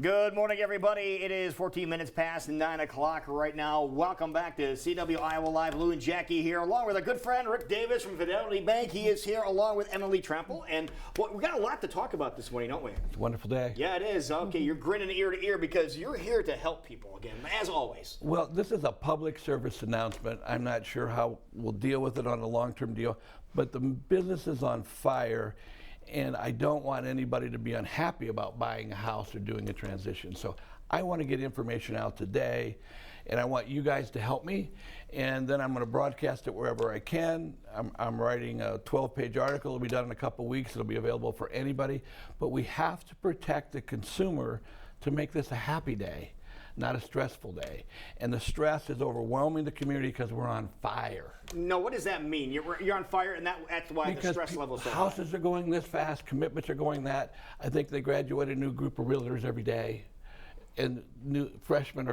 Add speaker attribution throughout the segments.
Speaker 1: Good morning, everybody. It is 14 minutes past 9 o'clock right now. Welcome back to CW Iowa Live. Lou and Jackie here, along with our good friend Rick Davis from Fidelity Bank. He is here, along with Emily Trample. And we got a lot to talk about this morning, don't we?
Speaker 2: It's a wonderful day.
Speaker 1: Yeah, it is. Okay, you're grinning ear to ear because you're here to help people again, as always.
Speaker 2: Well, this is a public service announcement. I'm not sure how we'll deal with it on a long-term deal, but the business is on fire. And I don't want anybody to be unhappy about buying a house or doing a transition. So I want to get information out today, and I want you guys to help me. And then I'm going to broadcast it wherever I can. I'm writing a 12-page article. It'll be done in a couple weeks. It'll be available for anybody. But we have to protect the consumer to make this a happy day, not a stressful day. And the stress is overwhelming the community because we're on fire.
Speaker 1: No, what does that mean? You're on fire, and that's why the stress level is so high.
Speaker 2: Houses are going this fast, commitments are going that. I think they graduate a new group of realtors every day, and new freshmen,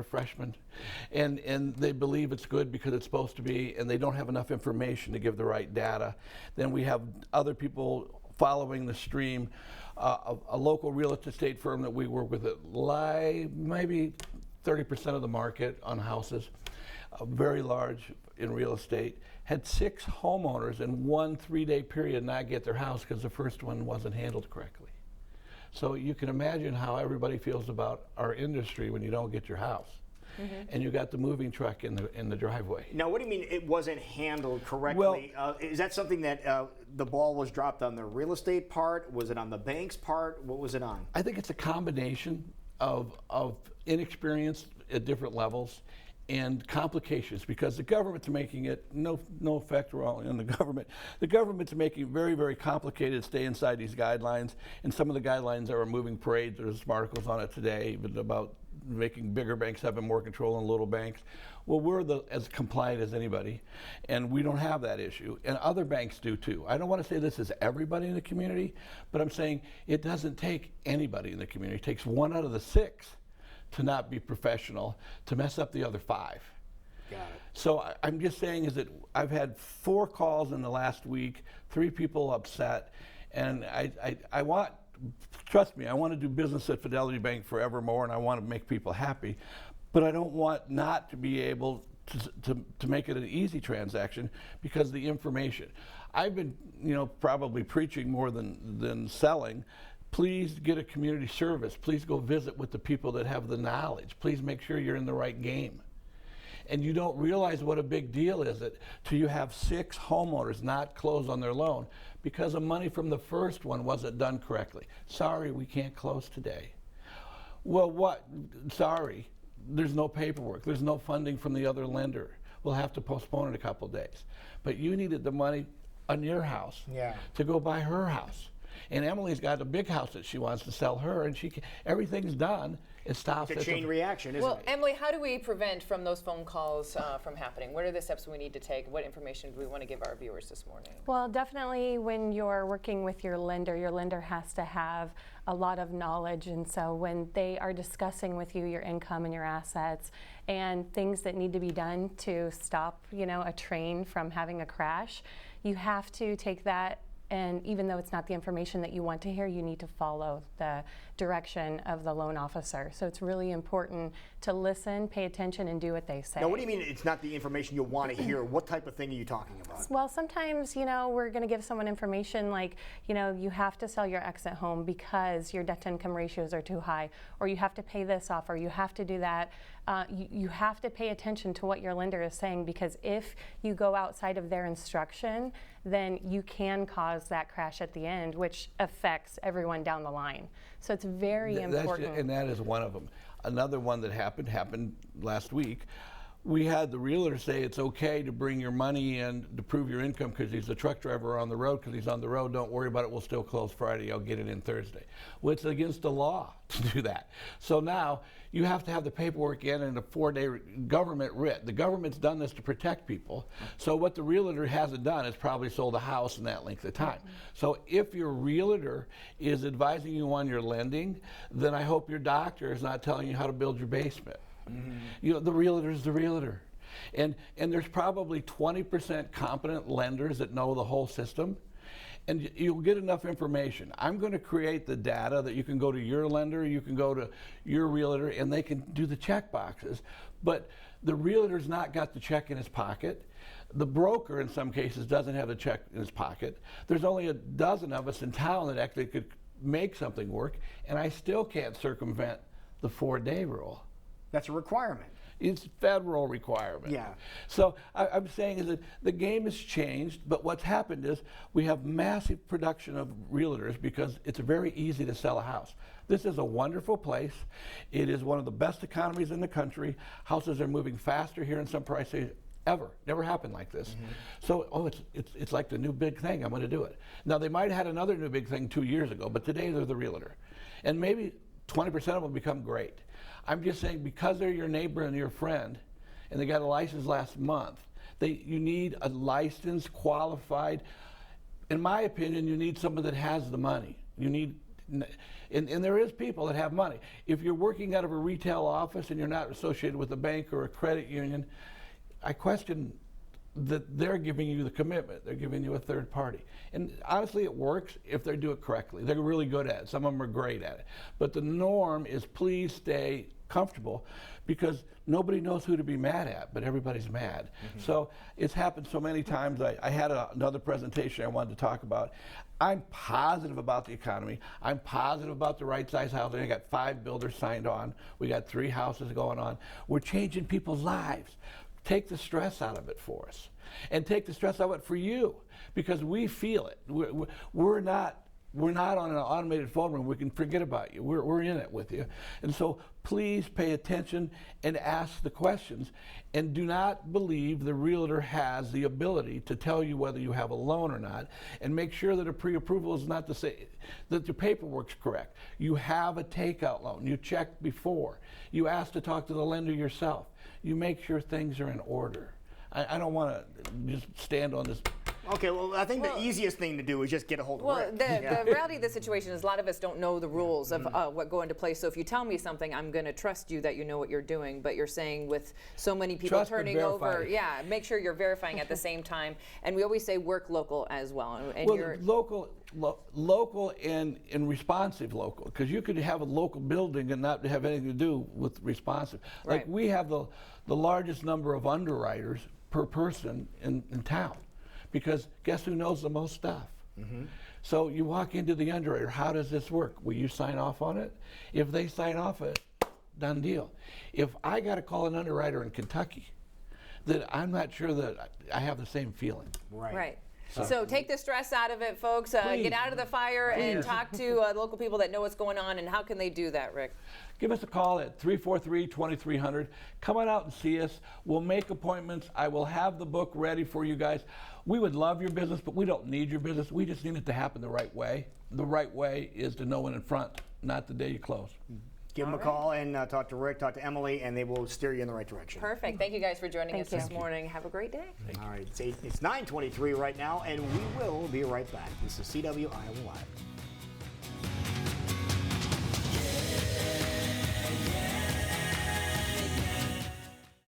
Speaker 2: and they believe it's good because it's supposed to be, and they don't have enough information to give the right data. Then we have other people following the stream. A local real estate firm that we work with, maybe 30% of the market on houses, very large in real estate, had 6 homeowners in one 3-day period not get their house because the first one wasn't handled correctly. So you can imagine how everybody feels about our industry when you don't get your house. And you got the moving truck in the driveway.
Speaker 1: Now, what do you mean it wasn't handled correctly?
Speaker 2: Well,
Speaker 1: is that something that the ball was dropped on the real estate part? Was it on the bank's part? What was it on?
Speaker 2: I think it's a combination of inexperience at different levels and complications, because the government's making it, no effect on the government. The government's making it very, very complicated to stay inside these guidelines, and some of the guidelines are moving parades. There's some articles on it today even about making bigger banks having more control than little banks. Well, we're as compliant as anybody, and we don't have that issue, and other banks do too. I don't want to say this is everybody in the community, but I'm saying it doesn't take anybody in the community. It takes 1 out of the 6 to not be professional, to mess up the other 5.
Speaker 1: Got it.
Speaker 2: So I'm just saying is that I've had 4 calls in the last week, 3 people upset, and I want, trust me, I want to do business at Fidelity Bank forevermore, and I want to make people happy, but I don't want not to be able to make it an easy transaction because of the information. I've been, probably preaching more than selling. Please get a community service. Please go visit with the people that have the knowledge. Please make sure you're in the right game. And you don't realize what a big deal is it till you have 6 homeowners not close on their loan because the money from the first one wasn't done correctly. Sorry, we can't close today. Well, what? Sorry, there's no paperwork. There's no funding from the other lender. We'll have to postpone it a couple days. But you needed the money on your house to go buy her house. And Emily's got a big house that she wants to sell her, and everything's done. It stops.
Speaker 1: It's a chain reaction, isn't it?
Speaker 3: Well, Emily, how do we prevent from those phone calls from happening? What are the steps we need to take? What information do we want to give our viewers this morning?
Speaker 4: Well, definitely when you're working with your lender has to have a lot of knowledge. And so when they are discussing with you your income and your assets and things that need to be done to stop, a train from having a crash, you have to take that. And even though it's not the information that you want to hear, you need to follow the direction of the loan officer. So it's really important to listen, pay attention, and do what they say.
Speaker 1: Now, what do you mean it's not the information you want to hear? What type of thing are you talking about?
Speaker 4: Well, sometimes, we're going to give someone information like, you have to sell your exit home because your debt-to-income ratios are too high, or you have to pay this off, or you have to do that. You have to pay attention to what your lender is saying, because if you go outside of their instruction, then you can cause that crash at the end, which affects everyone down the line. So it's very important.
Speaker 2: And that is one of them. Another one that happened last week. We had the realtor say it's okay to bring your money in to prove your income because he's a truck driver on the road. Because he's on the road, don't worry about it. We'll still close Friday. I'll get it in Thursday. Well, it's against the law to do that. So now you have to have the paperwork in a 4-day government writ. The government's done this to protect people. So what the realtor hasn't done is probably sold a house in that length of time. So if your realtor is advising you on your lending, then I hope your doctor is not telling you how to build your basement. The realtor is the realtor. And there's probably 20% competent lenders that know the whole system. and you'll get enough information. I'm going to create the data that you can go to your lender, you can go to your realtor, and they can do the check boxes. But the realtor's not got the check in his pocket. The broker, in some cases, doesn't have the check in his pocket. There's only a dozen of us in town that actually could make something work, and I still can't circumvent the 4-day rule.
Speaker 1: That's a requirement.
Speaker 2: It's federal requirement.
Speaker 1: Yeah.
Speaker 2: So I'm saying is that the game has changed, but what's happened is we have massive production of realtors because it's very easy to sell a house. This is a wonderful place. It is one of the best economies in the country. Houses are moving faster here in some prices ever. Never happened like this. So, it's like the new big thing. I'm going to do it. Now, they might have had another new big thing 2 years ago, but today they're the realtor. And maybe 20% of them become great. I'm just saying because they're your neighbor and your friend, and they got a license last month, you need a licensed, qualified, in my opinion, you need someone that has the money. You need, and there is people that have money. If you're working out of a retail office and you're not associated with a bank or a credit union, I question that they're giving you the commitment. They're giving you a third party. And honestly, it works if they do it correctly. They're really good at it. Some of them are great at it. But the norm is please stay comfortable because nobody knows who to be mad at, but everybody's mad. So it's happened so many times. I had another presentation I wanted to talk about. I'm positive about the economy. I'm positive about the right size housing. I got 5 builders signed on. We got 3 houses going on. We're changing people's lives. Take the stress out of it for us, and take the stress out of it for you, because we feel it. We're not on an automated phone room. We can forget about you. We're in it with you, and so please pay attention and ask the questions, and do not believe the realtor has the ability to tell you whether you have a loan or not, and make sure that a pre-approval is not to say that your paperwork's correct. You have a takeout loan. You checked before. You asked to talk to the lender yourself. You make sure things are in order. I don't want to just stand on this.
Speaker 1: Okay, well, I think the easiest thing to do is just get a hold of Rick.
Speaker 3: The reality of the situation is a lot of us don't know the rules of what go into place. So if you tell me something, I'm going to trust you that you know what you're doing. But you're saying with so many people
Speaker 2: Trust and
Speaker 3: turning over,
Speaker 2: verify.
Speaker 3: make sure you're verifying at the same time. And we always say work local as well. And
Speaker 2: Well,
Speaker 3: you're
Speaker 2: local and responsive local, because you could have a local building and not have anything to do with responsive. Like
Speaker 3: Right.
Speaker 2: we have the largest number of underwriters per person in town, because guess who knows the most stuff? So you walk into the underwriter, how does this work? Will you sign off on it? If they sign off on it, done deal. If I got to call an underwriter in Kentucky, then I'm not sure that I have the same feeling.
Speaker 3: Right. So take the stress out of it, folks. Get out of the fire and talk to local people that know what's going on. And how can they do that, Rick?
Speaker 2: Give us a call at 343-2300. Come on out and see us. We'll make appointments. I will have the book ready for you guys. We would love your business, but we don't need your business. We just need it to happen the right way. The right way is to know when in front, not the day you close.
Speaker 1: Give them a call and talk to Rick, talk to Emily, and they will steer you in the right direction.
Speaker 3: Perfect. Thank you guys for joining us this
Speaker 4: you.
Speaker 3: morning. Have a great day.
Speaker 1: All right, it's 9:23 right now, and we will be right back. This is CW Iowa Live.